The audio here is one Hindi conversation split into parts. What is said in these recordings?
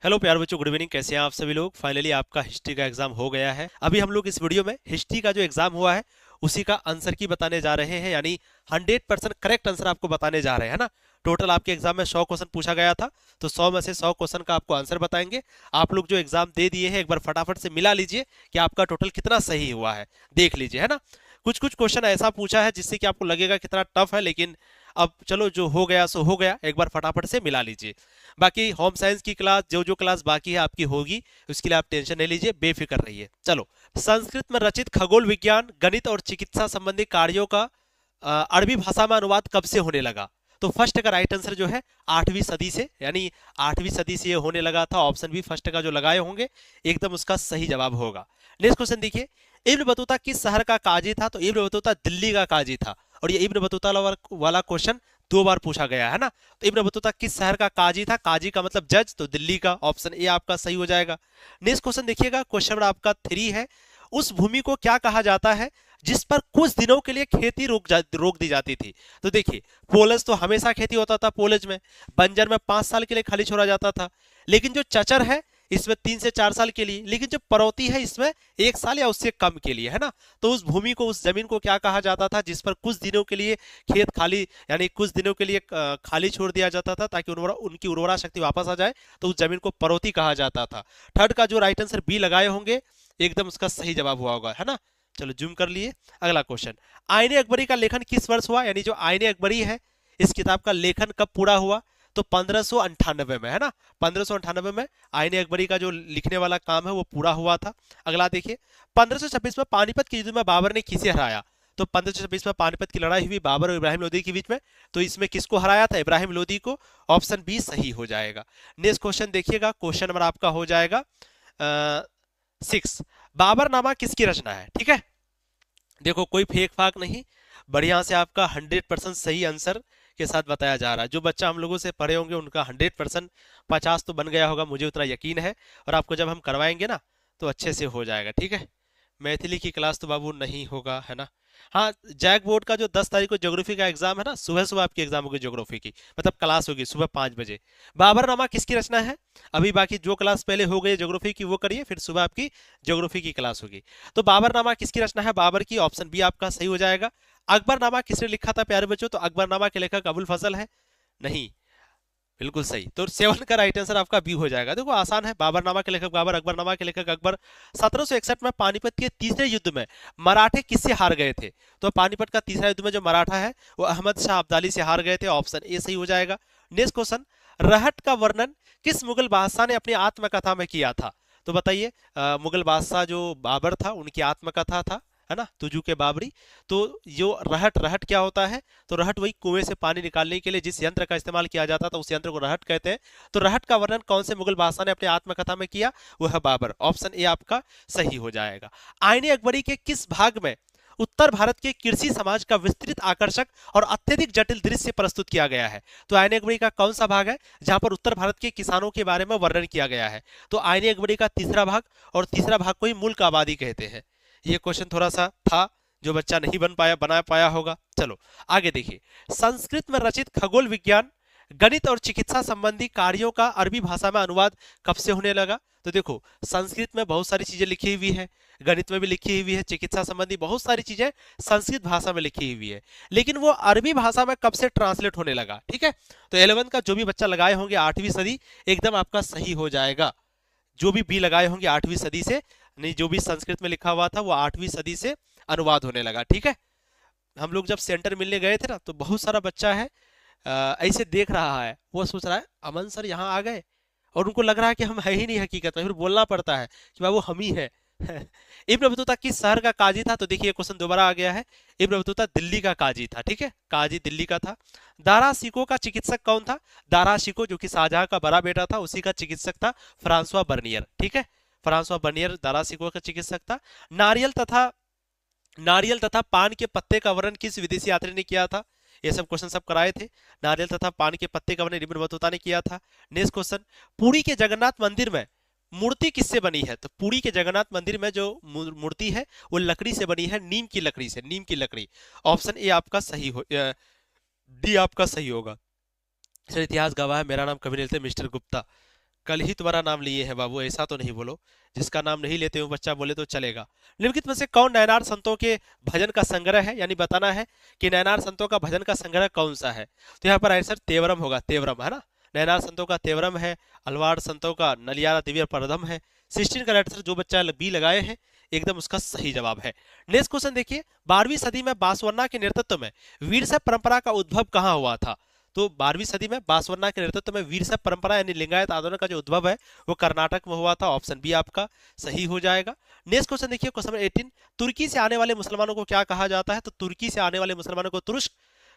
हेलो प्यारे बच्चों, गुड इवनिंग। कैसे हैं आप सभी लोग। फाइनली आपका हिस्ट्री का एग्जाम हो गया है। अभी हम लोग इस वीडियो में हिस्ट्री का जो एग्जाम हुआ है उसी का आंसर की बताने जा रहे हैं, यानी 100% करेक्ट आंसर आपको बताने जा रहे हैं ना। टोटल आपके एग्जाम में 100 क्वेश्चन पूछा गया था, तो 100 में से 100 क्वेश्चन का आपको आंसर बताएंगे। आप लोग जो एग्जाम दे दिए हैं एक बार फटाफट से मिला लीजिए कि आपका टोटल कितना सही हुआ है, देख लीजिए, है ना। कुछ कुछ क्वेश्चन ऐसा पूछा है जिससे कि आपको लगेगा कितना टफ है, लेकिन अब चलो, जो हो गया सो हो गया, एक बार फटाफट से मिला लीजिए। बाकी होम साइंस की क्लास, जो जो क्लास बाकी है आपकी होगी, उसके लिए आप टेंशन नहीं लीजिए, बेफिक्र रहिए। चलो, संस्कृत में रचित खगोल विज्ञान, गणित और चिकित्सा संबंधी कार्यों का अरबी भाषा में अनुवाद कब से होने लगा। तो फर्स्ट का राइट आंसर जो है 8वीं सदी से, यानी 8वीं सदी से ये होने लगा था। ऑप्शन बी फर्स्ट का जो लगाए होंगे एकदम उसका सही जवाब होगा। नेक्स्ट क्वेश्चन देखिए, इब्न बतूता किस शहर का काजी था। तो इब्न बतूता दिल्ली का काजी था, और ये इब्न बतूता वाला क्वेश्चन 2 बार पूछा गया है ना। तो इब्न बतूता किस शहर का काजी था। काजी का मतलब जज, तो दिल्ली का, ऑप्शन ए आपका सही हो जाएगा। नेक्स्ट क्वेश्चन देखिएगा, क्वेश्चन नंबर आपका 3 है। उस भूमि को क्या कहा जाता है जिस पर कुछ दिनों के लिए खेती रोक दी जाती थी। तो देखिए, पोलज तो हमेशा खेती होता था, पोलज में बंजर में 5 साल के लिए खाली छोड़ा जाता था। लेकिन जो चचर है इसमें 3 से 4 साल के लिए, लेकिन जो परौती है इसमें 1 साल या उससे कम के लिए, है ना। तो उस भूमि को, उस जमीन को क्या कहा जाता था जिस पर कुछ दिनों के लिए खेत खाली, यानी कुछ दिनों के लिए खाली छोड़ दिया जाता था ताकि उनकी उर्वरा शक्ति वापस आ जाए। तो उस जमीन को परौती कहा जाता था। थर्ड का जो राइट आंसर बी लगाए होंगे एकदम उसका सही जवाब हुआ होगा, है ना। चलो जूम कर लिए। अगला क्वेश्चन, आईने अकबरी का लेखन किस वर्ष हुआ। यानी जो आईने अकबरी है इस किताब का लेखन कब पूरा हुआ। तो 1598 में, है ना। 1598 में आईने अकबरी का जो लिखने वाला काम है वो पूरा हुआ था। अगला देखिए, 1526 में पानीपत के युद्ध में बाबर ने किसे हराया। तो 1526 में पानीपत की लड़ाई हुई बाबर और इब्राहिम लोदी के बीच में। तो इसमें किसको हराया था, इब्राहिम लोदी को। ऑप्शन बी सही हो जाएगा। नेक्स्ट क्वेश्चन देखिएगा, क्वेश्चन नंबर आपका हो जाएगा 6। बाबरनामा किसकी रचना है। ठीक है, देखो कोई फेक फाक नहीं, बढ़िया से आपका 100% सही आंसर के साथ बताया जा रहा है। जो बच्चा हम लोगों से पढ़े होंगे उनका 100% 50 तो बन गया होगा, मुझे उतना यकीन है। और आपको जब हम करवाएंगे ना तो अच्छे से हो जाएगा। ठीक है, मैथिली की क्लास तो बाबू नहीं होगा, है ना। हाँ, जैक बोर्ड का जो 10 तारीख को ज्योग्राफी का एग्जाम है ना, सुबह सुबह आपकी एग्जाम होगी ज्योग्राफी की, मतलब क्लास होगी सुबह 5 बजे। बाबरनामा किसकी रचना है। अभी बाकी जो क्लास पहले हो गई ज्योग्राफी की वो करिए, फिर सुबह आपकी ज्योग्राफी की क्लास होगी। तो बाबरनामा किसकी रचना है, बाबर की। ऑप्शन बी आपका सही हो जाएगा। अकबरनामा किसने लिखा था प्यारे बच्चों। तो अकबरनामा के लेखक अबुल फजल है। नहीं, बिल्कुल सही। तो 7 का राइट आंसर आपका बी हो जाएगा। देखो आसान है, बाबरनामा के लेखक बाबर, अकबरनामा के लेखक अकबर। 1761 में पानीपत के तीसरे युद्ध में मराठे किससे हार गए थे। तो पानीपत का तीसरा युद्ध में जो मराठा है वो अहमद शाह अब्दाली से हार गए थे। ऑप्शन ए सही हो जाएगा। नेक्स्ट क्वेश्चन, रहट का वर्णन किस मुगल बादशाह ने अपनी आत्मकथा में किया था। तो बताइए, मुगल बादशाह जो बाबर था उनकी आत्मकथा था, है ना, तुजू के बाबरी। तो जो रहट, रहट क्या होता है। तो रहट वही कुएं से पानी निकालने के लिए जिस यंत्र का इस्तेमाल किया जाता था उस यंत्र को रहट कहते हैं। तो रहट का वर्णन कौन से मुगल बादशाह ने अपने आत्मकथा में किया, वह है बाबर। ऑप्शन ए आपका सही हो जाएगा। आईने अकबरी के किस भाग में उत्तर भारत के कृषि समाज का विस्तृत, आकर्षक और अत्यधिक जटिल दृश्य प्रस्तुत किया गया है। तो आईने अकबरी का कौन सा भाग है जहां पर उत्तर भारत के किसानों के बारे में वर्णन किया गया है। तो आईने अकबरी का तीसरा भाग, और तीसरा भाग को ही मुल्क आबादी कहते हैं। ये क्वेश्चन थोड़ा सा था जो बच्चा नहीं बना पाया होगा। चलो आगे देखिए, संस्कृत में रचित खगोल विज्ञान, गणित और चिकित्सा संबंधी कार्यों का अरबी भाषा में अनुवाद कब से होने लगा। तो देखो, संस्कृत में बहुत सारी चीजें लिखी हुई है, गणित में भी लिखी हुई है, चिकित्सा संबंधी बहुत सारी चीजें संस्कृत भाषा में लिखी हुई है, लेकिन वो अरबी भाषा में कब से ट्रांसलेट होने लगा। ठीक है, तो 11 का जो भी बच्चा लगाए होंगे 8वीं सदी, एकदम आपका सही हो जाएगा। जो भी बी लगाए होंगे 8वीं सदी से, नहीं, जो भी संस्कृत में लिखा हुआ था वो 8वीं सदी से अनुवाद होने लगा। ठीक है, हम लोग जब सेंटर मिलने गए थे ना तो बहुत सारा बच्चा है ऐसे देख रहा है, वो सोच रहा है अमन सर यहाँ आ गए, और उनको लग रहा है कि हम है ही नहीं हकीकत में। फिर बोलना पड़ता है कि बाबू हम ही है। इब्न बतूता किस शहर का काजी था। तो देखिए क्वेश्चन दोबारा आ गया है। इब्न बतूता दिल्ली का काजी था। ठीक है, काजी दिल्ली का था। दारा शिको का चिकित्सक कौन था। दारा शिको जो कि शाहजहां का बड़ा बेटा था उसी का चिकित्सक था फ्रांसवा बर्नियर। ठीक है, फ्रांसवा बर्नियर दारा शिको का चिकित्सक था। नारियल तथा नारियल तथा पान के पत्ते का वर्णन किस विदेशी यात्री ने किया था। ये सब क्वेश्चन सब कराए थे। नारियल तथा पान के पत्ते का वर्णन इब्न बतूता ने किया था। नेक्स्ट क्वेश्चन, पुरी के जगन्नाथ मंदिर में मूर्ति किससे बनी है। तो पुरी के जगन्नाथ मंदिर में जो मूर्ति है वो लकड़ी से बनी है, नीम की लकड़ी से, नीम की लकड़ी। ऑप्शन ए आपका सही हो, डी आपका सही होगा। सर इतिहास गवाह है, मेरा नाम कभी नहीं लेते मिस्टर गुप्ता। कल ही तुम्हारा नाम लिए हैं बाबू, ऐसा तो नहीं बोलो। जिसका नाम नहीं लेते हो बच्चा बोले तो चलेगा। निम्नलिखित में से कौन नयनार संतों के भजन का संग्रह है, यानी बताना है कि नयनार संतों का भजन का संग्रह कौन सा है। तो यहाँ पर आंसर तेवरम होगा, तेवरम है ना। नयनार संतों का तेवरम है, अलवाड़ संतों का नलियारा दिव्य परदम है। 16 का आंसर जो बच्चा बी लगाए हैं एकदम उसका सही जवाब है। नेक्स्ट क्वेश्चन देखिए, 12वीं सदी में बांसवाना के नेतृत्व में वीरशैव परंपरा का उद्भव कहाँ हुआ था। तो 12वीं सदी में बांसवाना के नेतृत्व में वीरशैव परंपरा यानी लिंगायत आंदोलन का जो उद्भव है वो कर्नाटक में हुआ था। ऑप्शन बी आपका सही हो जाएगा। नेक्स्ट क्वेश्चन देखिए, क्वेश्चन नंबर 18, तुर्की से आने वाले मुसलमानों को क्या कहा जाता है। तो तुर्की से आने वाले मुसलमानों को तुरुष्क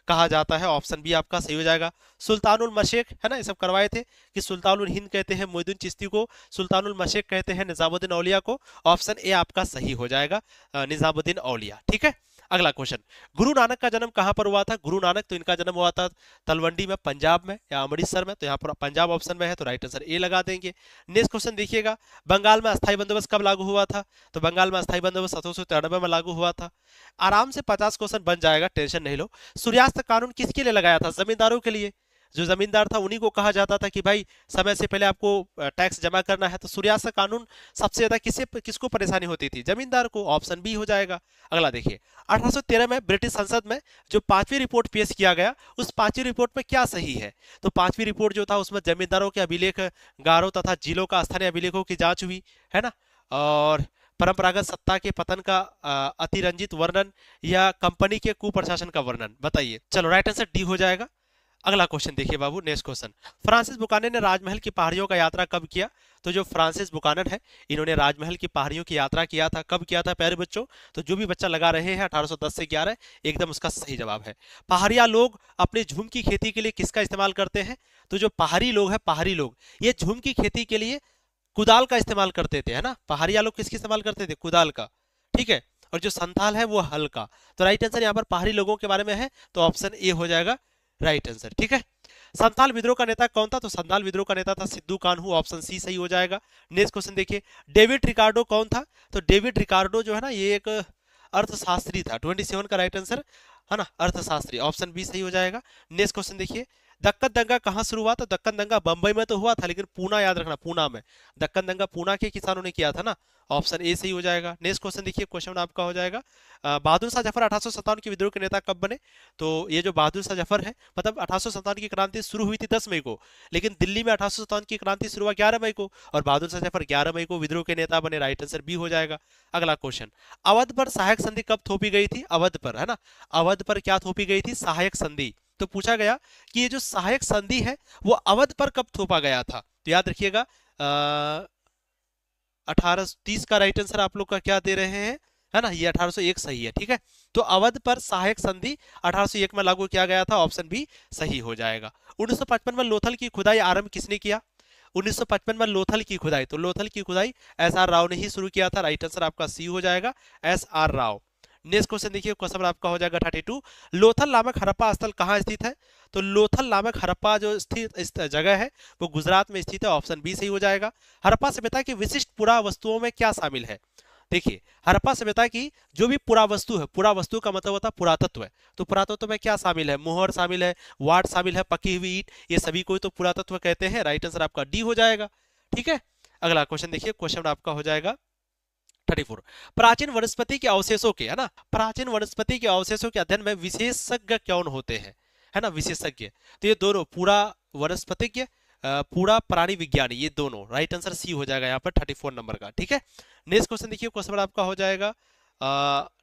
कहा जाता है। ऑप्शन बी आपका सही हो जाएगा। सुल्तानुल मशेक है ना, ये सब करवाए थे कि सुल्तानुल हिंद कहते हैं मोइनुद्दीन चिश्ती को, सुल्तानुल मशेक कहते हैं निजामुद्दीन औलिया को। ऑप्शन ए आपका सही हो जाएगा, निजामुद्दीन औलिया। ठीक है, अगला क्वेश्चन, गुरु नानक का जन्म कहां पर हुआ था। गुरु नानक तो इनका जन्म हुआ था तलवंडी में, पंजाब में या अमृतसर में। तो यहाँ पर पंजाब ऑप्शन में है तो राइट आंसर ए लगा देंगे। नेक्स्ट क्वेश्चन देखिएगा, बंगाल में अस्थायी बंदोबस्त कब लागू हुआ था। तो बंगाल में अस्थायी बंदोबस्त 1793 में लागू हुआ था। आराम से 50 क्वेश्चन बन जाएगा, टेंशन नहीं लो। सूर्यास्त कानून किसके लिए लगाया था। जमींदारों के लिए। जो जमींदार था उन्हीं को कहा जाता था कि भाई समय से पहले आपको टैक्स जमा करना है। तो सूर्यास्त कानून सबसे ज्यादा किसको परेशानी होती थी, जमींदार को। ऑप्शन बी हो जाएगा। अगला देखिए, 1813 में ब्रिटिश संसद में जो 5वीं रिपोर्ट पेश किया गया उस 5वीं रिपोर्ट में क्या सही है। तो 5वीं रिपोर्ट जो था उसमें जमींदारों के अभिलेख, गारों तथा जिलों का स्थानीय अभिलेखों की जांच हुई है ना, और परंपरागत सत्ता के पतन का अतिरंजित वर्णन या कंपनी के कुप्रशासन का वर्णन। बताइए, चलो राइट आंसर डी हो जाएगा। अगला क्वेश्चन देखिए बाबू, नेक्स्ट क्वेश्चन, फ्रांसिस बुकानन ने राजमहल की पहाड़ियों का यात्रा कब किया। तो जो फ्रांसिस बुकानन है इन्होंने राजमहल की पहाड़ियों की यात्रा किया था। कब किया था प्यारे बच्चों। तो जो भी बच्चा लगा रहे हैं 1810 से 11 एकदम उसका सही जवाब है। पहाड़िया लोग अपने झूम की खेती के लिए किसका इस्तेमाल करते हैं। तो जो पहाड़ी लोग हैं, पहाड़ी लोग ये झूम की खेती के लिए कुदाल का इस्तेमाल करते थे, है ना। पहाड़िया लोग किसकी इस्तेमाल करते थे, कुदाल का। ठीक है, और जो संथाल है वो हल का। तो राइट आंसर यहाँ पर पहाड़ी लोगों के बारे में है तो ऑप्शन ए हो जाएगा राइट आंसर। ठीक है, संथाल विद्रोह का नेता कौन था। तो संथाल विद्रोह का नेता था सिद्धू कान्हू। ऑप्शन सी सही हो जाएगा। नेक्स्ट क्वेश्चन देखिए, डेविड रिकार्डो कौन था। तो डेविड रिकार्डो जो है ना ये एक अर्थशास्त्री था। 27 का राइट आंसर है ना, अर्थशास्त्री। ऑप्शन बी सही हो जाएगा। नेक्स्ट क्वेश्चन देखिए, दक्कन दंगा कहां शुरू हुआ था। दक्कन दंगा बंबई में तो हुआ था लेकिन पूना याद रखना, पूना में। दक्कन दंगा पूना के किसानों ने किया था ना। ऑप्शन ए सही हो जाएगा। नेक्स्ट क्वेश्चन देखिए, क्वेश्चन आपका हो जाएगा, बहादुर शाह जफर 1857 के विद्रोह के नेता कब बने। तो ये जो बहादुर शाह जफर है, मतलब 1857 की क्रांति शुरू हुई थी 10 मई को, लेकिन दिल्ली में 1857 की क्रांति शुरू हुआ 11 मई को, और बहादुर शाह जफर 11 मई को विद्रोह के नेता बने। राइट आंसर बी हो जाएगा। अगला क्वेश्चन, अवध पर सहायक संधि कब थोपी गई थी। अवध पर है ना, अवध पर क्या थोपी गई थी, सहायक संधि। तो पूछा गया कि ये जो सहायक संधि है वो अवध पर कब थोपा गया था। तो याद रखिएगा 1830 का राइट आंसर आप लोग का क्या दे रहे हैं, है ना, ये 1801 सही है। ठीक है, तो अवध पर सहायक संधि 1801 में लागू किया गया था। ऑप्शन बी सही हो जाएगा। 1955 में लोथल की खुदाई आरंभ किसने किया। 1955 में लोथल की खुदाई, तो लोथल की खुदाई एस आर राव ने ही शुरू किया था। राइट आंसर आपका सी हो जाएगा, S R Rao. Next question देखिए, क्वेश्चन आपका हो जाएगा 32, लोथल नामक हड़प्पा स्थल कहाँ स्थित है। तो लोथल नामक हड़प्पा जो स्थित जगह है वो गुजरात में स्थित है। ऑप्शन बी सही हो जाएगा। हड़प्पा सभ्यता की विशिष्ट पुरावस्तुओं में क्या शामिल है। देखिए, हड़प्पा सभ्यता की जो भी पुरावस्तु है, पुरावस्तु का मतलब होता है पुरातत्व है, तो पुरातत्व में क्या शामिल है, मोहर शामिल है, वाट शामिल है, पकी हुई ईंट, ये सभी को तो पुरातत्व कहते हैं। राइट आंसर आपका डी हो जाएगा। ठीक है, अगला क्वेश्चन देखिए, क्वेश्चन आपका हो जाएगा 34, प्राचीन वनस्पति के अवशेषों के, है ना, प्राचीन वनस्पति के अवशेषों के अध्ययन में विशेषज्ञ कौन होते हैं, है ना, विशेषज्ञ। तो ये दोनों, पूरा वनस्पतिज्ञ, पूरा प्राणी विज्ञानी, ये दोनों। राइट आंसर सी हो जाएगा यहाँ पर 34 नंबर का। ठीक है, नेक्स्ट क्वेश्चन देखिए, क्वेश्चन आपका हो जाएगा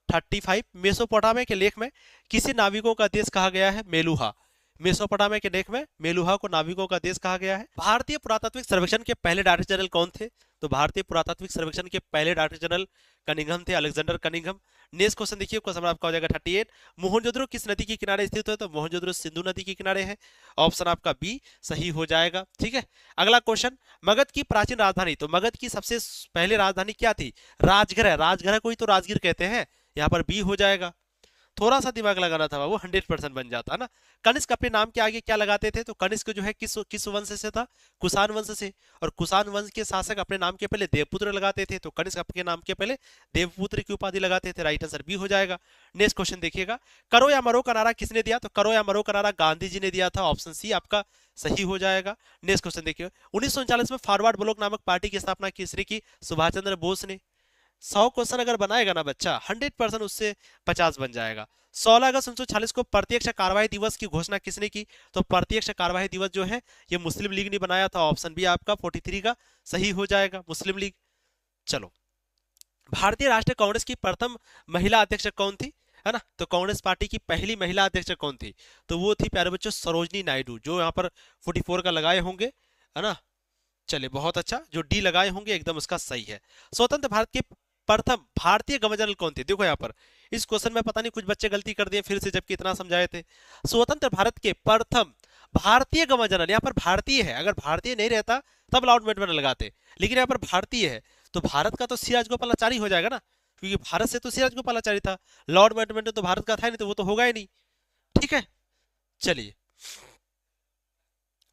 35, मेसोपोटामिया के लेख में किसे नाविकों का देश कहा गया है। मेलुहा। मेसोपोटामिया के लेख में मेलुहा को नाविकों का देश कहा गया है। भारतीय पुरातात्विक सर्वेक्षण के पहले डायरेक्टर जनरल कौन थे। तो भारतीय पुरातात्विक सर्वेक्षण के पहले डायरेक्टर जनरल कनिंघम थे, अलेक्जेंडर कनिंघम। नेक्स्ट क्वेश्चन देखिए, क्वेश्चन आपका हो जाएगा 38, मोहनजोदड़ो किस नदी के किनारे स्थित है। तो मोहनजोदड़ो सिंधु नदी के किनारे है। ऑप्शन आपका बी सही हो जाएगा। ठीक है, अगला क्वेश्चन, मगध की प्राचीन राजधानी, तो मगध की सबसे पहले राजधानी क्या थी। राजगृह, राजगृह को ही तो राजगीर कहते हैं, यहाँ पर बी हो जाएगा। थोड़ा सा दिमाग लगाना था, वो 100% बन जाता है ना। कनिष्क अपने नाम के आगे क्या लगाते थे, तो कनिष्क जो है किस वंश से था, कुषाण वंश से। और कुषाण वंश के शासक अपने नाम के पहले देवपुत्र लगाते थे, तो कनिष्क अपने नाम के पहले देवपुत्र की उपाधि लगाते थे। राइट आंसर बी हो जाएगा। नेक्स्ट क्वेश्चन देखिएगा, करो या मरो का नारा किसने दिया, तो करो या मरो का नारा गांधी जी ने दिया था। ऑप्शन सी आपका सही हो जाएगा। नेक्स्ट क्वेश्चन देखिए, 1939 में फॉरवर्ड ब्लॉक नामक पार्टी की स्थापना किसने की, सुभाष चंद्र बोस ने। 100 क्वेश्चन अगर बनाएगा ना बच्चा, 100% उससे 50 बन जाएगा। 16 अगस्त 1946 को प्रत्यक्ष कार्यवाही दिवस की घोषणा किसने की, तो प्रत्यक्ष कार्यवाही दिवस जो है ये मुस्लिम लीग ने बनाया था। ऑप्शन बी आपका 43 का सही हो जाएगा, मुस्लिम लीग। चलो, भारतीय राष्ट्रीय कांग्रेस की प्रथम महिला अध्यक्ष कौन थी, है ना, तो कांग्रेस पार्टी की पहली महिला अध्यक्ष कौन थी, तो वो थी प्यारे बच्चों सरोजनी नायडू, जो यहाँ पर 44 का लगाए होंगे, है ना। चलिए बहुत अच्छा, जो डी लगाए होंगे एकदम उसका सही है। स्वतंत्र भारत के प्रथम भारतीय गवर्नर जनरल कौन थे, देखो यहाँ पर इस क्वेश्चन में पता नहीं कुछ बच्चे गलती कर दिए फिर से, जबकि इतना समझाए थे। स्वतंत्र भारत के प्रथम भारतीय गवर्नर जनरल, यहाँ पर भारतीय है, अगर भारतीय नहीं रहता तब लॉर्ड माउंटबेटन लगाते, लेकिन यहाँ पर भारतीय है, तो भारत का तो सी राजगोपालाचारी हो जाएगा ना, क्योंकि भारत से तो सी राजगोपालाचारी था, लॉर्ड माउंटबेटन तो भारत का था नहीं, तो वो तो होगा ही नहीं। ठीक है, चलिए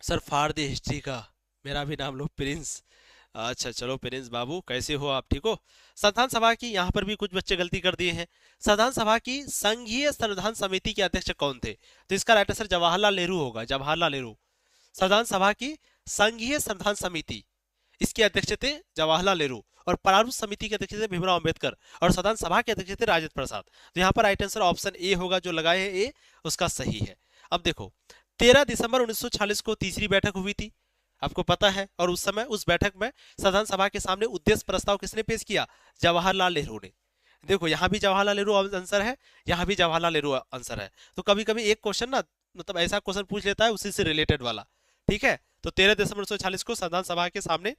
सर फाड़ दी हिस्ट्री का, मेरा भी नाम लो प्रिंस। अच्छा चलो प्रिंस बाबू, कैसे हो आप, ठीक हो। संविधान सभा की, यहाँ पर भी कुछ बच्चे गलती कर दिए हैं। संविधान सभा की संघीय संविधान समिति के अध्यक्ष कौन थे, तो इसका राइट आंसर जवाहरलाल नेहरू होगा, जवाहरलाल नेहरू। संविधान सभा की संघीय संविधान समिति, इसके अध्यक्ष थे जवाहरलाल नेहरू, और प्रारूप समिति के अध्यक्ष थे भीमराव अंबेडकर, और संविधान सभा के अध्यक्ष थे राजेंद्र प्रसाद। तो यहाँ पर राइट आंसर ऑप्शन ए होगा, जो लगाए हैं ए उसका सही है। अब देखो 13 दिसंबर 1946 को तीसरी बैठक हुई थी, आपको पता है, और उस समय उस बैठक में संविधान सभा के सामने उद्देश्य प्रस्ताव किसने पेश किया, जवाहरलाल नेहरू ने। देखो यहाँ भी जवाहरलाल नेहरू आंसर है, यहाँ भी जवाहरलाल नेहरू आंसर है, तो कभी कभी एक क्वेश्चन ना मतलब ऐसा क्वेश्चन पूछ लेता है उसी से रिलेटेड वाला। ठीक है, तो 13 दिसंबर 1946 को संविधान सभा के सामने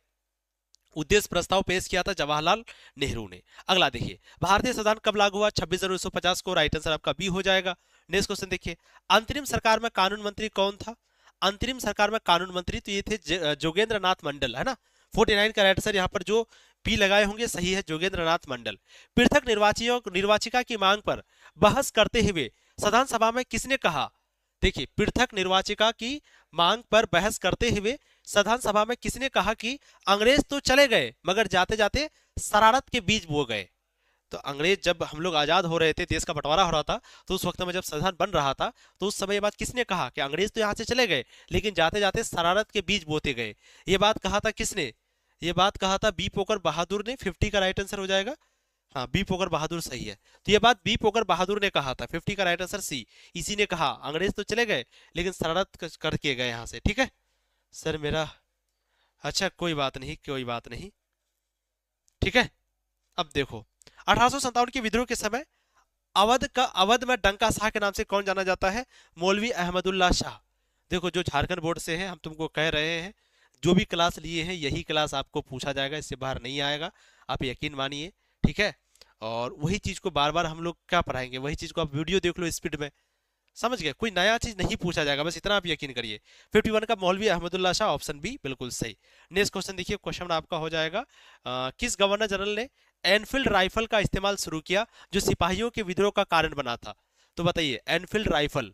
उद्देश्य प्रस्ताव पेश किया था जवाहरलाल नेहरू ने। अगला देखिए, भारतीय संविधान कब लागू हुआ, 26 जनवरी 1950 को। राइट आंसर आपका बी हो जाएगा। नेक्स्ट क्वेश्चन देखिए, अंतरिम सरकार में कानून मंत्री कौन था, अंतरिम सरकार में कानून मंत्री तो ये थे जोगेंद्र नाथ मंडल, है ना। 49 का राइट आंसर यहाँ पर जो बी लगाए होंगे सही है, जोगेंद्र नाथ मंडल। पृथक निर्वाचिका की मांग पर बहस करते हुए संविधान सभा में किसने कहा, देखिए पृथक निर्वाचिका की मांग पर बहस करते हुए संविधान सभा में किसने कहा कि अंग्रेज तो चले गए मगर जाते जाते शरारत के बीज बो गए। तो अंग्रेज जब हम लोग आजाद हो रहे थे, देश का बंटवारा हो रहा था, तो उस वक्त में जब संविधान बन रहा था, तो उस समय ये बात किसने कहा कि अंग्रेज तो यहाँ से चले गए लेकिन जाते जाते शरारत के बीज बोते गए। ये बात कहा था किसने, ये बात कहा था बी पोकर बहादुर ने। 50 का राइट आंसर हो जाएगा, हाँ बी पोकर बहादुर सही है। तो ये बात बी पोकर बहादुर ने कहा था, 50 का राइट आंसर सी, इसी ने कहा अंग्रेज तो चले गए लेकिन शरारत करके गए यहाँ से। ठीक है सर मेरा, अच्छा कोई बात नहीं, कोई बात नहीं, ठीक है। अब देखो 1857 के विद्रोह के समय अवध में डंका शाह के नाम से कौन जाना जाता है, मौलवी अहमदुल्ला शाह। देखो जो झारखंड बोर्ड से है, हम तुमको कह रहे हैं जो भी क्लास लिए हैं यही क्लास आपको पूछा जाएगा, इससे बाहर नहीं आएगा, आप यकीन मानिए। ठीक है, और वही चीज को बार बार हम लोग क्या पढ़ाएंगे, वही चीज को आप वीडियो देख लो स्पीड में, समझ गए, कोई नया चीज नहीं पूछा जाएगा, बस इतना आप यकीन करिए। 51 का मौलवी अहमदुल्ला शाह, ऑप्शन बी बिल्कुल सही। नेक्स्ट क्वेश्चन देखिए, क्वेश्चन आपका हो जाएगा किस गवर्नर जनरल ने एनफील्ड राइफल का इस्तेमाल शुरू किया जो सिपाहियों के विद्रोह का कारण बना था, तो बताइए एनफील्ड राइफल,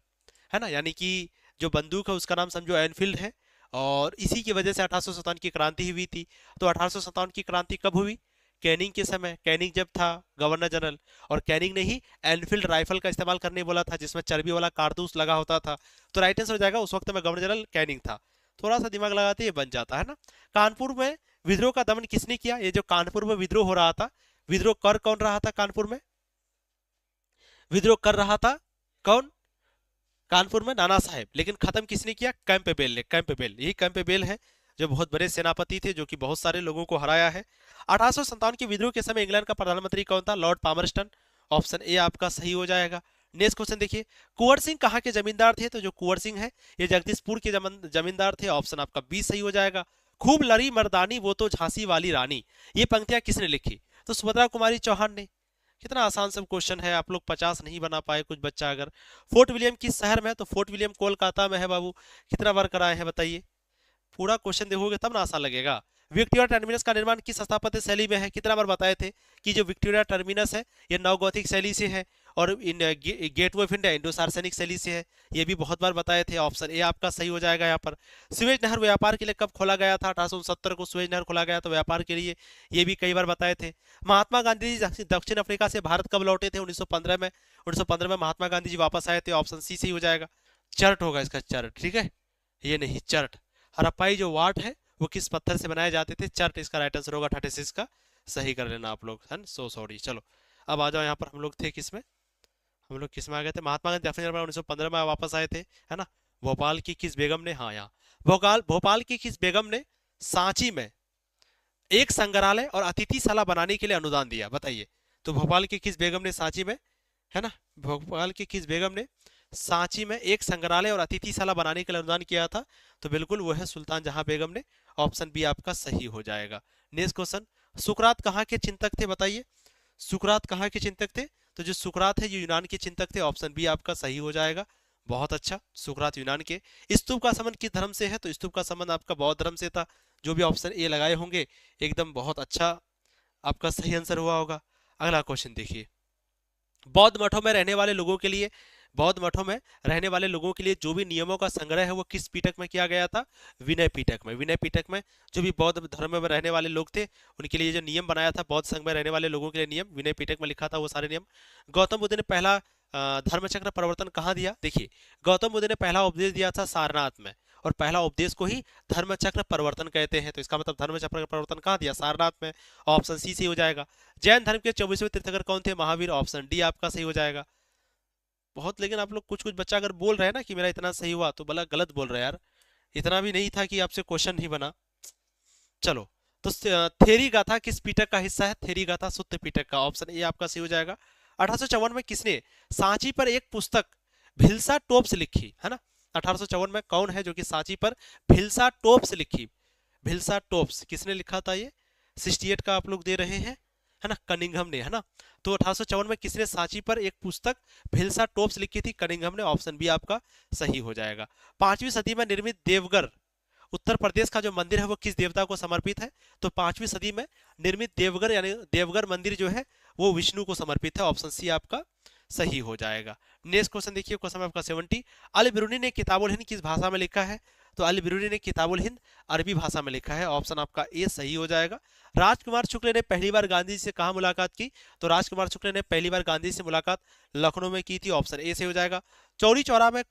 है ना, यानी कि जो बंदूक है उसका नाम समझो एनफील्ड है, और इसी की वजह से 1857 की क्रांति हुई थी। तो 1857 की क्रांति कब हुई, कैनिंग के समय, कैनिंग जब था गवर्नर जनरल, और कैनिंग ने ही एनफील्ड राइफल का इस्तेमाल करने बोला था जिसमें चर्बी वाला कारतूस लगा होता था। तो राइट आंसर हो जाएगा, उस वक्त में गवर्नर जनरल कैनिंग था। थोड़ा सा दिमाग लगाते ये बन जाता है ना। कानपुर में विद्रोह का दमन किसने किया, ये जो कानपुर में विद्रोह हो रहा था, विद्रोह कर कौन रहा था कानपुर में, विद्रोह कर रहा था कौन कानपुर में, नाना साहेब, लेकिन खत्म किसने किया, कैंपबेल ने। कैंपबेल, यही कैंपबेल है जो बहुत बड़े सेनापति थे, जो कि बहुत सारे लोगों को हराया है। 1857 के विद्रोह के समय इंग्लैंड का प्रधानमंत्री कौन था, लॉर्ड पामरस्टन, ऑप्शन ए आपका सही हो जाएगा। नेक्स्ट क्वेश्चन देखिए, कुंवर सिंह कहाँ के जमींदार थे, तो जो कुंवर सिंह है ये जगदीशपुर के जमींदार थे, ऑप्शन आपका बी सही हो जाएगा। खूब लड़ी मर्दानी वो तो झांसी वाली रानी, ये पंक्तियां किसने लिखी, तो सुभद्रा कुमारी चौहान ने। कितना आसान सब क्वेश्चन है, आप लोग 50 नहीं बना पाए कुछ बच्चा अगर। फोर्ट विलियम किस शहर में है, तो फोर्ट विलियम कोलकाता में है बाबू। कितना बार कराए हैं बताइए, पूरा क्वेश्चन देखोगे तब ना आसान लगेगा। विक्टोरिया टर्मिनस का निर्माण किस स्थापत्य शैली में है, कितना बार बताए थे कि जो विक्टोरिया टर्मिनस है ये नवगोथिक शैली से है। और इन गेटवे ऑफ इंडिया इंडो सार्सेनिक शैली से है, ये भी बहुत बार बताए थे। ऑप्शन ए आपका सही हो जाएगा यहाँ पर। सुएज नहर व्यापार के लिए कब खोला गया था? 1869 को सुएज नहर खोला गया था व्यापार के लिए, ये भी कई बार बताए थे। महात्मा गांधी जी दक्षिण अफ्रीका से भारत कब लौटे थे? 1915 में। 1915 में महात्मा गांधी जी वापस आए थे, ऑप्शन सी सही हो जाएगा। चर्ट होगा इसका, चर्ट, ठीक है, ये नहीं चर्ट। हड़प्पाई जो वाट है वो किस पत्थर से बनाए जाते थे? चर्ट इसका राइट आंसर होगा। 36 का सही कर लेना आप लोग, है सो सॉरी। चलो अब आ जाओ, यहाँ पर हम लोग थे किस में, हम लोग किस में आ गए थे? महात्मा गांधी दक्षिण अफ्रीका 1915 में वापस आए थे, है ना। भोपाल की किस बेगम ने, हाँ यहाँ भोपाल की किस बेगम ने सांची में एक संग्रहालय और अतिथिशाला बनाने के लिए अनुदान दिया? बताइए। तो भोपाल की किस बेगम ने सांची में, है ना, भोपाल की किस बेगम ने सांची में एक संग्रहालय और अतिथिशाला बनाने के लिए अनुदान किया था? तो बिल्कुल वो है सुल्तान जहां बेगम ने। ऑप्शन बी आपका सही हो जाएगा। नेक्स्ट क्वेश्चन, सुकरात कहाँ के चिंतक थे? बताइए, सुकरात कहाँ के चिंतक थे? तो जो सुकरात है ये यूनान के चिंतक थे, ऑप्शन बी आपका सही हो जाएगा। बहुत अच्छा, सुकरात यूनान के। स्तूप का संबंध किस धर्म से है? तो स्तूप का संबंध आपका बौद्ध धर्म से था। जो भी ऑप्शन ए लगाए होंगे एकदम बहुत अच्छा आपका सही आंसर हुआ होगा। अगला क्वेश्चन देखिए, बौद्ध मठों में रहने वाले लोगों के लिए, बौद्ध मठों में रहने वाले लोगों के लिए जो भी नियमों का संग्रह है वो किस पीठक में किया गया था? विनय पीठक में। विनय पीठक में जो भी बौद्ध धर्म में रहने वाले लोग थे उनके लिए जो नियम बनाया था, बौद्ध संघ में रहने वाले लोगों के लिए नियम विनय पीठक में लिखा था वो सारे नियम। गौतम बुद्ध ने पहला धर्मचक्र प्रवर्तन कहाँ दिया? देखिए, गौतम बुद्ध ने पहला उपदेश दिया था सारनाथ में, और पहला उपदेश को ही धर्मचक्र प्रवर्तन कहते हैं। तो इसका मतलब धर्मचक्र प्रवर्तन कहाँ दिया? सारनाथ में। ऑप्शन सी सही हो जाएगा। जैन धर्म के 24वें तीर्थंकर कौन थे? महावीर। ऑप्शन डी आपका सही हो जाएगा। बहुत, लेकिन आप लोग कुछ कुछ बच्चा अगर बोल रहे हैं ना कि मेरा इतना सही हुआ, तो भला गलत बोल रहे हैं यार, इतना भी नहीं था कि आपसे क्वेश्चन नहीं बना। चलो, तो थेरी गाथा किस पीठक का हिस्सा है? थेरी गाथा सुत्त पीठक का। ऑप्शन ए आपका सही हो जाएगा। 1854 में किसने सांची पर एक पुस्तक भिल्सा टोप्स लिखी, है ना? 1854 में कौन है जो कि सांची पर भिल्सा टोप्स लिखी? भिल्सा टोप्स किसने लिखा था? ये 68 का आप लोग दे रहे हैं, है ना, कनिंघम ने, है ना। तो 1854 में किसने सांची पर एक पुस्तक भिल्सा टोप्स लिखी थी? कनिंघम ने। ऑप्शन बी आपका सही हो जाएगा। 5वीं सदी में निर्मित देवघर उत्तर प्रदेश का जो मंदिर है वो किस देवता को समर्पित है? तो 5वीं सदी में निर्मित देवघर यानी देवघर मंदिर जो है वो विष्णु को समर्पित है। ऑप्शन सी आपका सही हो जाएगा। नेक्स्ट क्वेश्चन देखिए, क्वेश्चन आपका 70, अल बिरूनी ने किताबुल हिंद किस भाषा में लिखा है? तो अल बिरूनी ने किताबुल हिंद अरबी भाषा में लिखा है। ऑप्शन आपका ए सही हो जाएगा। राजकुमार शुक्ल ने पहली बार गांधी जी से कहाँ मुलाकात की? तो राजकुमार शुक्ल ने पहली बार गांधी जी से मुलाकात लखनऊ में की थी। ऑप्शन ए सही हो जाएगा। चौरी चौरा में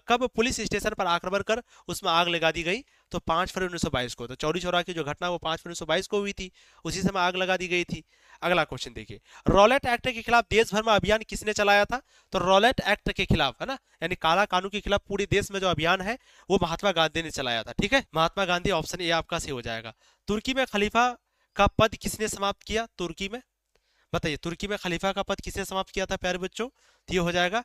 कब पुलिस स्टेशन पर आक्रमण कर उसमें आग लगा दी गई? तो 5 फरवरी 1922 को। तो चौरी चौरा की जो घटना वो 5 फरवरी 1922 को हुई थी, उसी समय आग लगा दी गई थी। अगला क्वेश्चन देखिए, रॉलेट एक्ट के खिलाफ देश भर में अभियान किसने चलाया था? तो रॉलेट एक्ट के खिलाफ, है ना, यानी काला कानून के खिलाफ पूरे देश में जो अभियान है वो महात्मा गांधी ने चलाया था। ठीक है, महात्मा गांधी। ऑप्शन ए आपका सही हो जाएगा। तुर्की में खलीफा का पद किसने समाप्त किया? तुर्की में, बताइए, तुर्की में खलीफा का पद किसने समाप्त किया था प्यारे बच्चों? तो ये हो जाएगा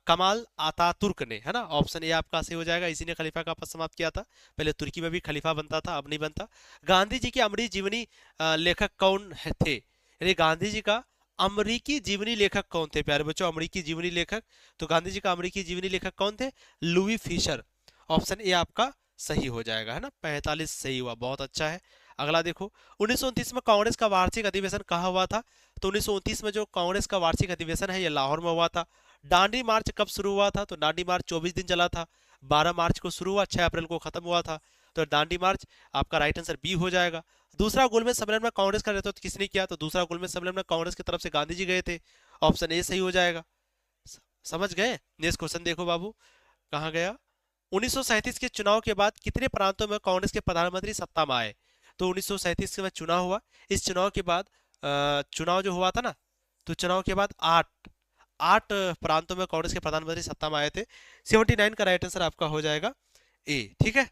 कमाल आतातुर्क ने, है ना। ऑप्शन ए आपका सही हो जाएगा। इसी ने खलीफा का पद समाप्त किया था। पहले तुर्की में भी खलीफा बनता था, अब नहीं बनता। गांधी जी के अमरीकी जीवनी लेखक कौन थे? यानी गांधी जी का अमरीकी जीवनी लेखक कौन थे प्यारे बच्चों? अमरीकी जीवनी लेखक, तो गांधी जी का अमरीकी जीवनी लेखक कौन थे? Louis Fischer. ऑप्शन ए आपका सही हो जाएगा, है ना। 45 सही हुआ, बहुत अच्छा है। अगला देखो, 1929 में कांग्रेस का वार्षिक अधिवेशन कहाँ हुआ था? तो 1929 में जो कांग्रेस का वार्षिक अधिवेशन है ये लाहौर में हुआ था। दांडी मार्च कब शुरू हुआ था? तो दांडी मार्च 24 दिन चला था। 12 मार्च को शुरू हुआ, 6 अप्रैल को खत्म हुआ था। तो दांडी मार्च आपका राइट आंसर बी हो जाएगा। दूसरा गोलमेज सम्मेलन में कांग्रेस का नेतृत्व किसने किया? तो दूसरा गोलमेज सम्मेलन में कांग्रेस की तरफ से गांधी जी गए थे। ऑप्शन ए सही हो जाएगा। समझ गए? नेक्स्ट क्वेश्चन देखो बाबू, कहाँ गया? 1937 के चुनाव के बाद कितने प्रांतों में कांग्रेस के प्रधानमंत्री सत्ता में आए? तो 1937 में चुनाव हुआ। इस चुनाव के बाद चुनाव जो हुआ था ना, तो चुनाव के बाद आठ प्रांतों में कांग्रेस के प्रधानमंत्री सत्ता में आए थे। 79 का राइट आंसर आपका हो जाएगा ए। ठीक है,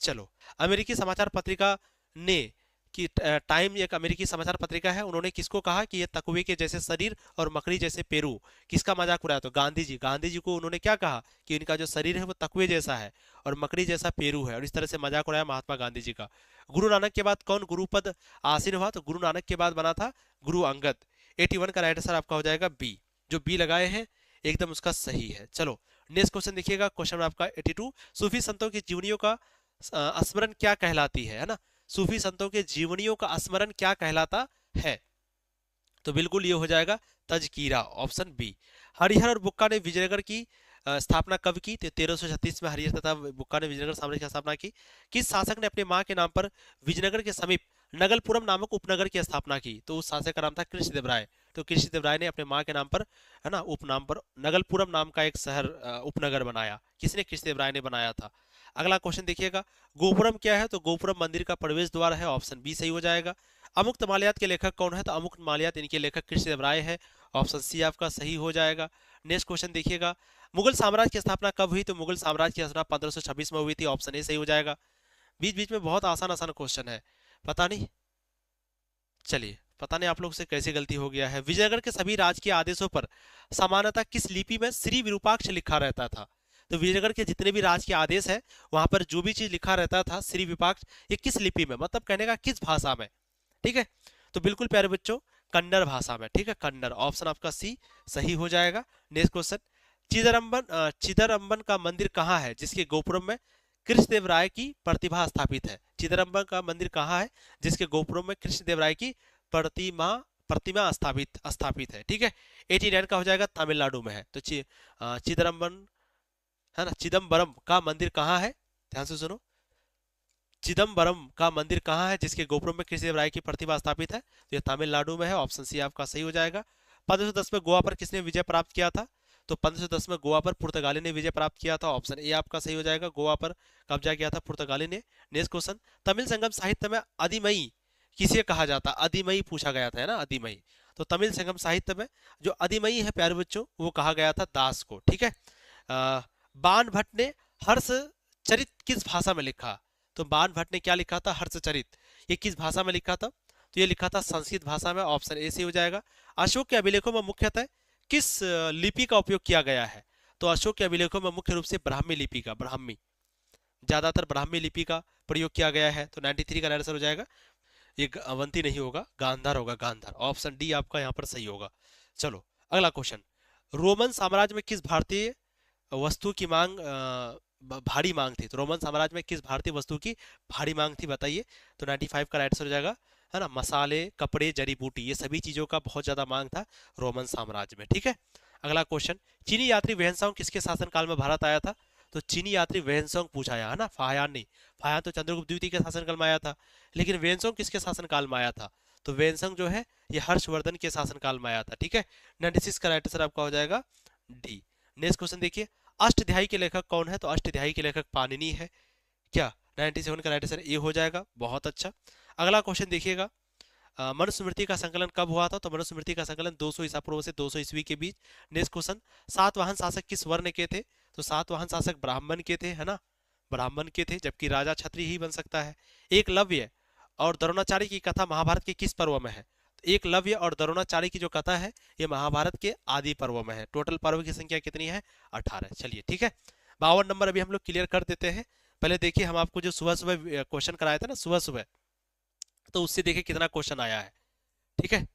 चलो, अमेरिकी समाचार पत्रिका ने कि टाइम एक अमेरिकी समाचार पत्रिका है, उन्होंने किसको कहा कि ये तकवे के जैसे शरीर और मकड़ी जैसे पेरू? किसका मजाक उड़ाया? तो गांधी जी। गांधी जी को उन्होंने क्या कहा कि इनका जो शरीर है वो तकवे जैसा है और मकड़ी जैसा पेरू है, और इस तरह से मजाक उड़ाया महात्मा गांधी जी का। गुरु नानक के बाद कौन गुरुपद आसीन हुआ? तो गुरु नानक के बाद बना था गुरु अंगद। 81 का राइट आंसर आपका हो जाएगा बी। जो बी लगाए हैं एकदम उसका सही है। चलो, नेक्स्ट क्वेश्चन देखिएगा, क्वेश्चन आपका 82, सूफी संतों की जीवनियों का स्मरण क्या कहलाती है ना? सूफी संतों के जीवनियों का स्मरण क्या कहलाता है? तो बिल्कुल ये हो जाएगा तजकीरा, ऑप्शन बी। हरिहर और बुक्का ने विजयनगर की स्थापना कब की? तो 1336 में हरिहर तथा बुक्का ने विजयनगर साम्राज्य की स्थापना की। किस शासक ने अपने मां के नाम पर विजयनगर के समीप नगलपुरम नामक उपनगर की स्थापना की? तो उस शासक का नाम था कृष्णदेवराय। तो कृष्णदेवराय ने अपने मां के नाम पर, है ना, उपनाम पर नगलपुरम नाम का एक शहर, उपनगर बनाया। किसने? कृष्णदेवराय ने बनाया था। अगला क्वेश्चन देखिएगा, गोपुरम क्या है? तो गोपुरम मंदिर का प्रवेश द्वार है, ऑप्शन बी सही हो जाएगा। अमुक्त माल्यात के लेखक कौन है? तो अमुक्त माल्यात इनके लेखक कृष्णदेवराय है, ऑप्शन सी आपका सही हो जाएगा। नेक्स्ट क्वेश्चन देखिएगा, मुगल साम्राज्य की स्थापना कब हुई? तो मुगल साम्राज्य की स्थापना 1526 में हुई थी, ऑप्शन ए सही हो जाएगा। बीच बीच में बहुत आसान आसान क्वेश्चन है, पता नहीं, चलिए, पता नहीं आप लोग से कैसे गलती हो गया है। विजयनगर के सभी राजकीय आदेशों पर सामान्यतः किस लिपि में श्री विरूपाक्ष लिखा रहता था? तो विजयनगर के जितने भी राजकीय आदेश है वहां पर जो भी चीज लिखा रहता था श्री विरूपाक्ष, ये किस लिपि में, मतलब कहने का किस भाषा में? ठीक है, तो बिल्कुल प्यारे बच्चों, कन्नड़ भाषा में। ठीक है, कन्नड़, ऑप्शन आपका सी सही हो जाएगा। नेक्स्ट क्वेश्चन, चिदरम्बन का मंदिर कहाँ है जिसके गोपुरम में कृष्णदेवराय की प्रतिभा स्थापित है? चिदरम्बन का मंदिर कहाँ है जिसके गोपुरम में कृष्णदेवराय की प्रतिमा प्रतिमा स्थापित स्थापित है? ठीक है, 89 का हो जाएगा, तमिलनाडु में है। तो चिदरम्बन, है ना, चिदम्बरम का मंदिर कहाँ है? ध्यान से सुनो, चिदम्बरम का मंदिर कहाँ है जिसके गोपुरम में कृष्णदेवराय की प्रतिभा स्थापित है? तो ये तमिलनाडु में है, ऑप्शन सी आपका सही हो जाएगा। 1510 में गोवा पर किसने विजय प्राप्त किया था? तो 1510 में गोवा पर पुर्तगाली ने विजय प्राप्त किया था, ऑप्शन ए आपका सही हो जाएगा। गोवा पर कब्जा किया था पुर्तगाली ने। नेक्स्ट क्वेश्चन, तमिल संगम साहित्य में अधिमई किसे कहा जाता? अधिमई पूछा गया था, है ना, अधिमई। तो तमिल संगम साहित्य में जो अधिमई है प्यारे बच्चों, वो कहा गया था दास को। ठीक है, बाण भट्ट ने हर्ष चरित किस भाषा में लिखा? तो बाण भट्ट ने क्या लिखा था? हर्षचरित। ये किस भाषा में लिखा था? तो ये लिखा था संस्कृत भाषा में, ऑप्शन ए से हो जाएगा। अशोक के अभिलेखों में मुख्यतः किस लिपि का उपयोग किया गया है? तो अशोक के अभिलेखों में मुख्य रूप से ब्राह्मी लिपि का, ब्राह्मी, ज्यादातर ब्राह्मी लिपि का प्रयोग किया गया है। तो 93 का आंसर हो जाएगा, ये अवंती नहीं होगा, गांधार होगा, गांधार, ऑप्शन डी आपका यहाँ पर सही होगा। चलो अगला क्वेश्चन, रोमन साम्राज्य में किस भारतीय वस्तु की मांग भारी मांग थी? तो रोमन साम्राज्य में किस भारतीय वस्तु की भारी मांग थी, बताइए। तो 95 का राइट आंसर हो जाएगा, है ना, मसाले, कपड़े, जड़ी बूटी, ये सभी चीजों का बहुत ज्यादा मांग था रोमन साम्राज्य में। ठीक है, अगला क्वेश्चन, चीनी यात्री वेहनसांग किसके शासनकाल में भारत आया था? तो चीनी यात्री वेहनसांग पूछा है ना, फायान नहीं। फायान तो चंद्रगुप्त द्वितीय के शासनकाल में आया था, लेकिन वेहनसांग किसके शासनकाल में आया था? तो वेहनसांग जो है ये हर्षवर्धन के शासनकाल में आया था। ठीक है, 96 का राइट आंसर आपका हो जाएगा डी। नेक्स्ट क्वेश्चन देखिए, अष्टध्यायी के लेखक कौन है? तो अष्टध्यायी के लेखक पाणिनि है क्या? 97 का राइट आंसर ए हो जाएगा, बहुत अच्छा। अगला क्वेश्चन देखिएगा, मनुस्मृति का संकलन कब हुआ था? तो मनुस्मृति का संकलन 200 ईसा पूर्व से 200 ईस्वी के बीच। नेक्स्ट क्वेश्चन, सातवाहन शासक किस वर्ण के थे? तो सातवाहन शासक ब्राह्मण के थे, है ना, ब्राह्मण के थे, जबकि राजा क्षत्रिय ही बन सकता है। एकलव्य और द्रोणाचार्य की कथा महाभारत के किस पर्व में है? एकलव्य और द्रोणाचार्य की जो कथा है ये महाभारत के आदि पर्व में है। टोटल पर्व की संख्या कितनी है? 18। चलिए ठीक है, 52 नंबर अभी हम लोग क्लियर कर देते हैं। पहले देखिए, हम आपको जो सुबह सुबह क्वेश्चन कराए थे ना, सुबह सुबह, तो उससे देखिए कितना क्वेश्चन आया है। ठीक है,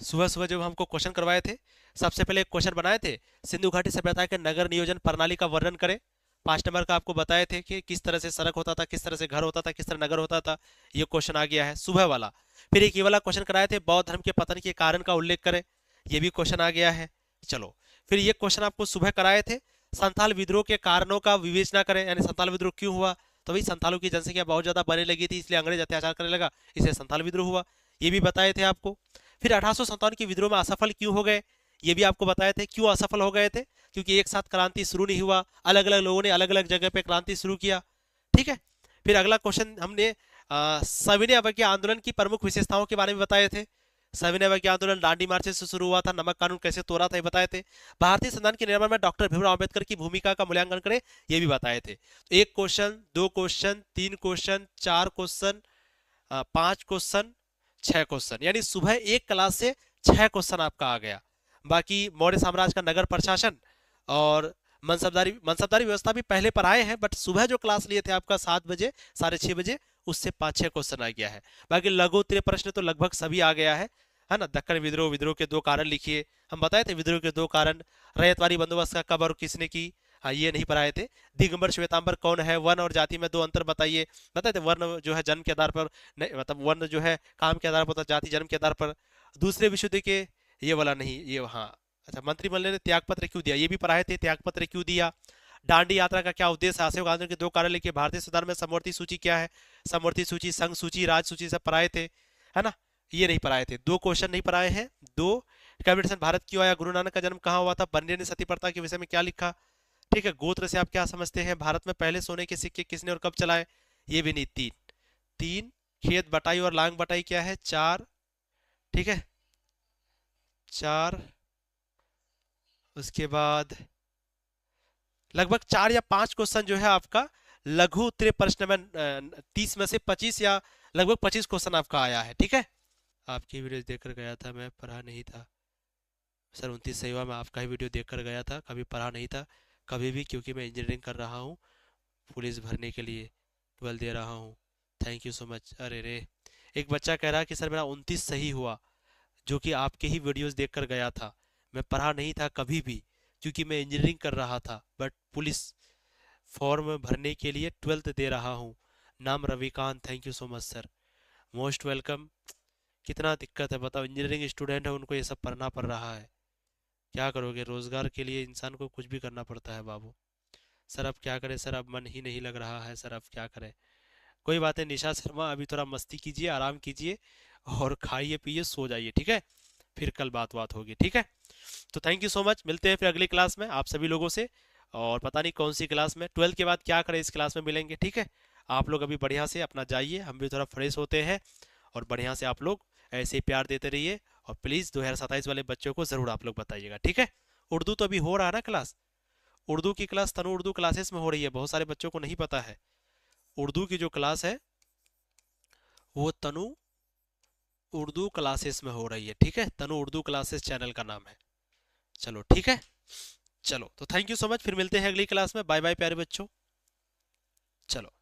सुबह सुबह जब हमको क्वेश्चन करवाए थे, सबसे पहले एक क्वेश्चन बनाए थे, सिंधु घाटी सभ्यता के नगर नियोजन प्रणाली का वर्णन करें। 5 नंबर का आपको बताए थे कि किस तरह से सड़क होता था, किस तरह से घर होता था, किस तरह नगर होता था। ये क्वेश्चन आ गया है सुबह वाला। फिर एक ये वाला क्वेश्चन कराए थे, बौद्ध धर्म के पतन के कारण का उल्लेख करें, ये भी क्वेश्चन आ गया है। चलो, फिर ये क्वेश्चन आपको सुबह कराए थे, संथाल विद्रोह के कारणों का विवेचना करें, यानी संथाल विद्रोह क्यों हुआ? तो भाई संथालों की जनसंख्या बहुत ज्यादा बढ़ने लगी थी, इसलिए अंग्रेज अत्याचार करने लगा, इसलिए संथाल विद्रोह हुआ, ये भी बताए थे आपको। फिर 1857 के विद्रोह में असफल क्यों हो गए, ये भी आपको बताए थे। क्यों असफल हो गए थे? क्योंकि एक साथ क्रांति शुरू नहीं हुआ, अलग अलग लोगों ने अलग अलग जगह पे क्रांति शुरू किया। ठीक है, फिर अगला क्वेश्चन हमने सविनय अवज्ञा आंदोलन की प्रमुख विशेषताओं के बारे में बताए थे। सविनय अवज्ञा आंदोलन दांडी मार्च से शुरू हुआ था, नमक कानून कैसे तोड़ा था ये बताए थे। भारतीय संविधान के निर्माण में डॉक्टर भीमराव अंबेडकर की भूमिका का मूल्यांकन करें, ये भी बताए थे। एक question, 2 question, 3 question, 4 question, 5 question, 6 question, यानी सुबह एक क्लास से 6 क्वेश्चन आपका आ गया। बाकी मौर्य साम्राज्य का नगर प्रशासन और मनसबदारी व्यवस्था भी पहले पर आए हैं, बट सुबह जो क्लास लिए थे आपका 7 बजे 6:30 बजे, उससे 5-6 क्वेश्चन आ गया है। बाकी लघु उत्तरीय प्रश्न तो लगभग सभी आ गया है ना। दक्कन विद्रोह, विद्रोह के 2 कारण लिखिए, हम बताए थे विद्रोह के 2 कारण। रैयतवाड़ी बंदोबस्त का कब और किसने की, हाँ ये नहीं पढ़ाए थे। दिगंबर श्वेतांबर कौन है? वर्ण और जाति में 2 अंतर बताइए, बताए थे। वर्ण जो है जन्म के आधार पर नहीं, मतलब वर्ण जो है काम के आधार पर होता है, जाति जन्म के आधार पर। दूसरे विश्व युद्ध के ये वाला नहीं, ये हाँ। अच्छा, मंत्रिमंडल ने त्यागपत्र क्यों दिया, ये भी पढ़ाए थे, त्यागपत्र क्यों दिया। दांडी यात्रा का क्या उद्देश्य, अशोक आंदोलन के दो कार्य लिखे, भारतीय संविधान में समवर्ती सूची क्या है, समवर्ती सूची, संघ सूची, राज सूची, सब पढ़ाए थे, है ना। ये नहीं पढ़ाए थे, दो क्वेश्चन नहीं पढ़ाए हैं। दो, कैबिनेट भारत क्यों आया, गुरु नानक का जन्म कहाँ हुआ था, बंडे ने सती प्रथा के विषय में क्या लिखा। ठीक है, गोत्र से आप क्या समझते हैं, भारत में पहले सोने के सिक्के किसने और कब चलाए, ये भी नहीं। तीन, तीन, खेत बटाई और लांग बटाई क्या है। चार, ठीक है, चार। उसके बाद लगभग 4 या 5 क्वेश्चन जो है आपका लघु उत्तरीय प्रश्न में 30 में से 25 या लगभग 25 क्वेश्चन आपका आया है। ठीक है, आपकी वीडियो देखकर गया था, मैं पढ़ा नहीं था सर। 29 सही हुआ, मैं आपका ही वीडियो देखकर गया था, कभी पढ़ा नहीं था कभी भी, क्योंकि मैं इंजीनियरिंग कर रहा हूँ, पुलिस भरने के लिए 12 दे रहा हूँ। Thank you so much. अरे रे, एक बच्चा कह रहा है कि सर मेरा 29 सही हुआ, जो कि आपके ही वीडियोस देखकर गया था, मैं पढ़ा नहीं था कभी भी, क्योंकि मैं इंजीनियरिंग कर रहा था, बट पुलिस फॉर्म भरने के लिए 12th दे रहा हूँ। नाम Ravikant. Thank you so much sir, most welcome. कितना दिक्कत है बताओ, इंजीनियरिंग स्टूडेंट है, उनको ये सब पढ़ना पड़ रहा है, क्या करोगे, रोजगार के लिए इंसान को कुछ भी करना पड़ता है बाबू। सर अब क्या करें सर, अब मन ही नहीं लग रहा है सर, अब क्या करें। कोई बात नहीं निशा शर्मा, अभी थोड़ा मस्ती कीजिए, आराम कीजिए और खाइए पिए सो जाइए, ठीक है, फिर कल बात होगी, ठीक है। तो थैंक यू सो मच, मिलते हैं फिर अगली क्लास में आप सभी लोगों से, और पता नहीं कौन सी क्लास में, 12 के बाद क्या करें इस क्लास में मिलेंगे, ठीक है। आप लोग अभी बढ़िया से अपना जाइए, हम भी थोड़ा फ्रेश होते हैं, और बढ़िया से आप लोग ऐसे ही प्यार देते रहिए, और प्लीज़ 2027 वाले बच्चों को ज़रूर आप लोग बताइएगा, ठीक है। उर्दू तो अभी हो रहा है ना क्लास, उर्दू की क्लास तनु उर्दू क्लासेस में हो रही है, बहुत सारे बच्चों को नहीं पता है। उर्दू की जो क्लास है वो तनु उर्दू क्लासेस में हो रही है, ठीक है, तनु उर्दू क्लासेस चैनल का नाम है। चलो ठीक है, चलो तो थैंक यू सो मच, फिर मिलते हैं अगली क्लास में, बाय बाय प्यारे बच्चों, चलो।